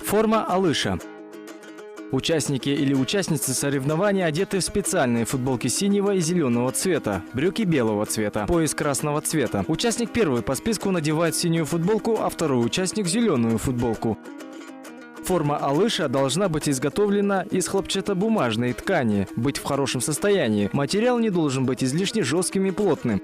Форма алыша. Участники или участницы соревнований одеты в специальные футболки синего и зеленого цвета, брюки белого цвета, пояс красного цвета. Участник первый по списку надевает синюю футболку, а второй участник зеленую футболку. Форма алыша должна быть изготовлена из хлопчатобумажной ткани, быть в хорошем состоянии. Материал не должен быть излишне жестким и плотным.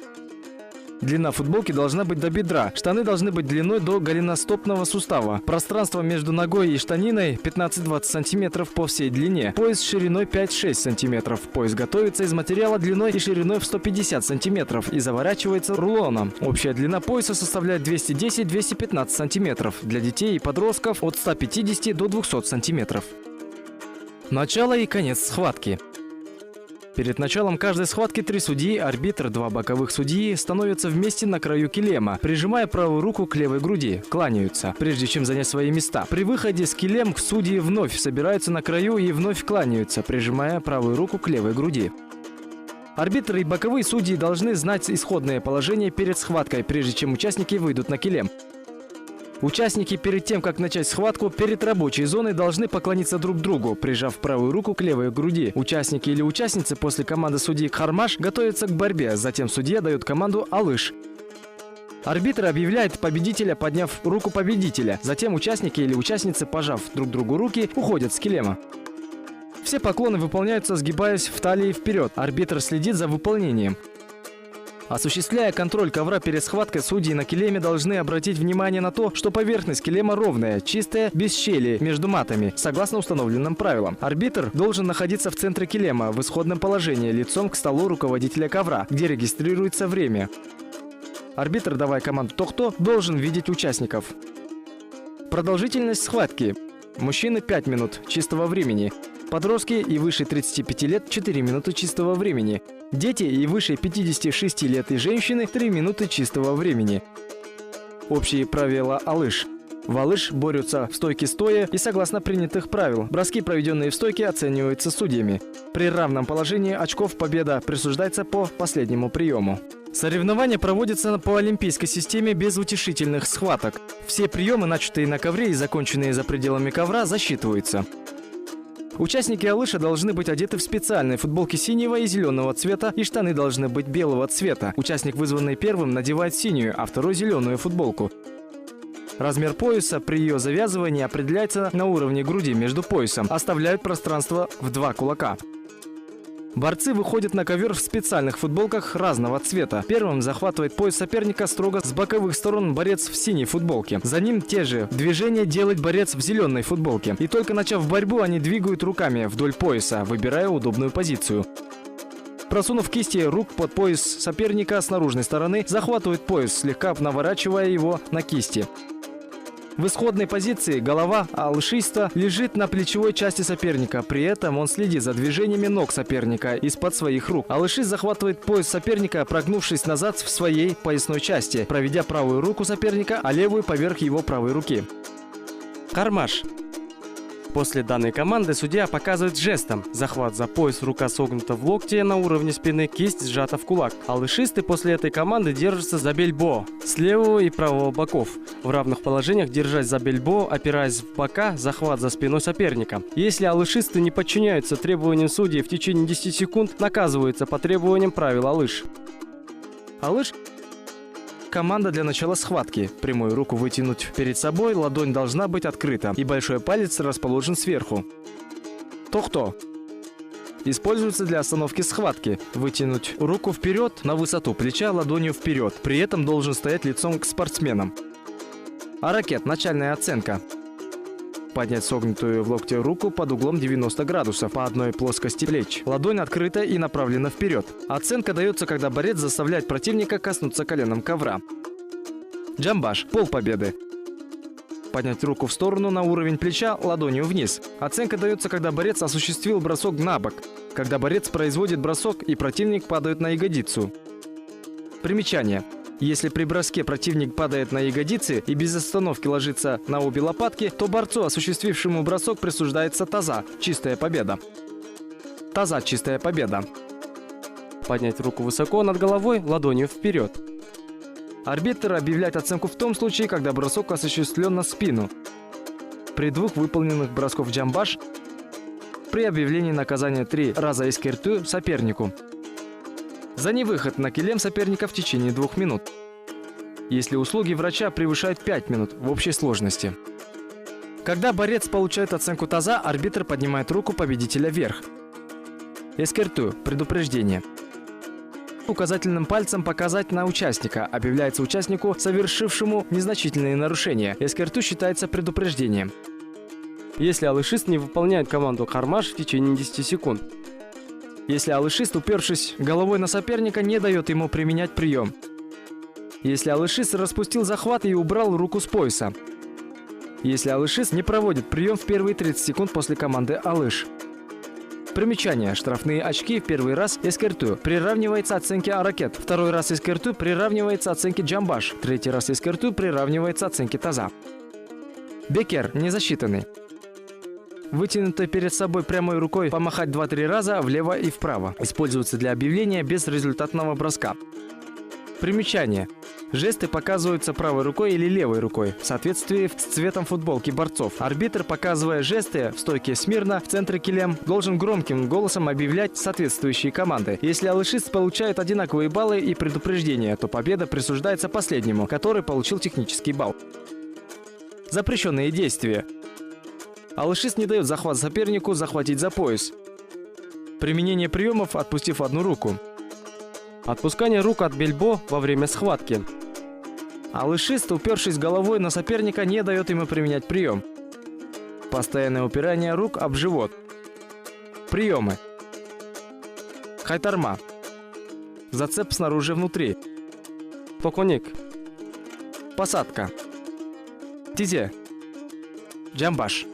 Длина футболки должна быть до бедра. Штаны должны быть длиной до голеностопного сустава. Пространство между ногой и штаниной 15-20 см по всей длине. Пояс шириной 5-6 см. Пояс готовится из материала длиной и шириной в 150 см и заворачивается рулоном. Общая длина пояса составляет 210-215 см. Для детей и подростков от 150 до 200 см. Начало и конец схватки. Перед началом каждой схватки 3 судьи, арбитр, 2 боковых судьи становятся вместе на краю килема, прижимая правую руку к левой груди, кланяются, прежде чем занять свои места. При выходе с килем судьи вновь собираются на краю и вновь кланяются, прижимая правую руку к левой груди. Арбитры и боковые судьи должны знать исходное положение перед схваткой, прежде чем участники выйдут на килем. Участники перед тем, как начать схватку, перед рабочей зоной должны поклониться друг другу, прижав правую руку к левой груди. Участники или участницы после команды судьи «Хармаш» готовятся к борьбе, затем судья дает команду «Алыш». Арбитр объявляет победителя, подняв руку победителя. Затем участники или участницы, пожав друг другу руки, уходят с килема. Все поклоны выполняются, сгибаясь в талии вперед. Арбитр следит за выполнением. Осуществляя контроль ковра перед схваткой, судьи на килеме должны обратить внимание на то, что поверхность килема ровная, чистая, без щели между матами, согласно установленным правилам. Арбитр должен находиться в центре килема в исходном положении, лицом к столу руководителя ковра, где регистрируется время. Арбитр, давая команду «Тохто», должен видеть участников. Продолжительность схватки. Мужчины 5 минут чистого времени. Подростки и выше 35 лет 4 минуты чистого времени. Дети и выше 56 лет и женщины 3 минуты чистого времени. Общие правила алыш. В алыш борются в стойке стоя и согласно принятых правил. Броски, проведенные в стойке, оцениваются судьями. При равном положении очков победа присуждается по последнему приему. Соревнования проводятся по олимпийской системе без утешительных схваток. Все приемы, начатые на ковре и законченные за пределами ковра, засчитываются. Участники алыша должны быть одеты в специальные футболки синего и зеленого цвета, и штаны должны быть белого цвета. Участник, вызванный первым, надевает синюю, а второй зеленую футболку. Размер пояса при ее завязывании определяется на уровне груди между поясом. Оставляют пространство в 2 кулака. Борцы выходят на ковер в специальных футболках разного цвета. Первым захватывает пояс соперника строго с боковых сторон борец в синей футболке. За ним те же движения делает борец в зеленой футболке. И только начав борьбу, они двигают руками вдоль пояса, выбирая удобную позицию. Просунув кисти рук под пояс соперника с наружной стороны, захватывает пояс, слегка наворачивая его на кисти. В исходной позиции голова алышиста лежит на плечевой части соперника. При этом он следит за движениями ног соперника из-под своих рук. Алышист захватывает пояс соперника, прогнувшись назад в своей поясной части, проведя правую руку соперника, а левую поверх его правой руки. Хармаш. После данной команды судья показывает жестом. Захват за пояс, рука согнута в локте на уровне спины, кисть сжата в кулак. Алышисты после этой команды держатся за бельбо с левого и правого боков. В равных положениях держась за бельбо, опираясь в бока, захват за спиной соперника. Если алышисты не подчиняются требованиям судьи в течение 10 секунд, наказываются по требованиям правил алыш. Алыш – команда для начала схватки. Прямую руку вытянуть перед собой, ладонь должна быть открыта, и большой палец расположен сверху. Тохто. Используется для остановки схватки. Вытянуть руку вперед на высоту плеча ладонью вперед. При этом должен стоять лицом к спортсменам. Аракет. Начальная оценка. Поднять согнутую в локте руку под углом 90 градусов по одной плоскости плеч. Ладонь открыта и направлена вперед. Оценка дается, когда борец заставляет противника коснуться коленом ковра. Джамбаш. Полпобеды. Поднять руку в сторону на уровень плеча ладонью вниз. Оценка дается, когда борец осуществил бросок на бок. Когда борец производит бросок и противник падает на ягодицу. Примечание. Если при броске противник падает на ягодицы и без остановки ложится на обе лопатки, то борцу, осуществившему бросок, присуждается таза – чистая победа. Таза – чистая победа. Поднять руку высоко над головой, ладонью вперед. Арбитр объявляет оценку в том случае, когда бросок осуществлен на спину. При 2 выполненных бросков джамбаш. При объявлении наказания 3 раза эскерту сопернику. За невыход на килем соперника в течение 2 минут. Если услуги врача превышают 5 минут в общей сложности. Когда борец получает оценку таза, арбитр поднимает руку победителя вверх. Эскерту – предупреждение. Указательным пальцем показать на участника. Объявляется участнику, совершившему незначительные нарушения. Эскерту считается предупреждением. Если алышист не выполняет команду хармаш в течение 10 секунд. Если алышист, упершись головой на соперника, не дает ему применять прием. Если алышист распустил захват и убрал руку с пояса. Если алышист не проводит прием в первые 30 секунд после команды алыш. Примечание. Штрафные очки в первый раз эскерту приравнивается оценке аракет. Второй раз эскерту приравнивается оценке джамбаш. Третий раз эскерту приравнивается оценке таза. Бекер не засчитанный. Вытянутой перед собой прямой рукой помахать 2-3 раза влево и вправо. Используется для объявления безрезультатного броска. Примечание. Жесты показываются правой рукой или левой рукой в соответствии с цветом футболки борцов. Арбитр, показывая жесты в стойке смирно в центре килем, должен громким голосом объявлять соответствующие команды. Если алышист получает одинаковые баллы и предупреждения, то победа присуждается последнему, который получил технический балл. Запрещенные действия. Алышист не дает захват сопернику захватить за пояс. Применение приемов, отпустив одну руку. Отпускание рук от бельбо во время схватки. Алышист, упершись головой на соперника, не дает ему применять прием. Постоянное упирание рук об живот. Приемы. Хайтарма. Зацеп снаружи-внутри. Токоник. Посадка. Тизе. Джамбаш.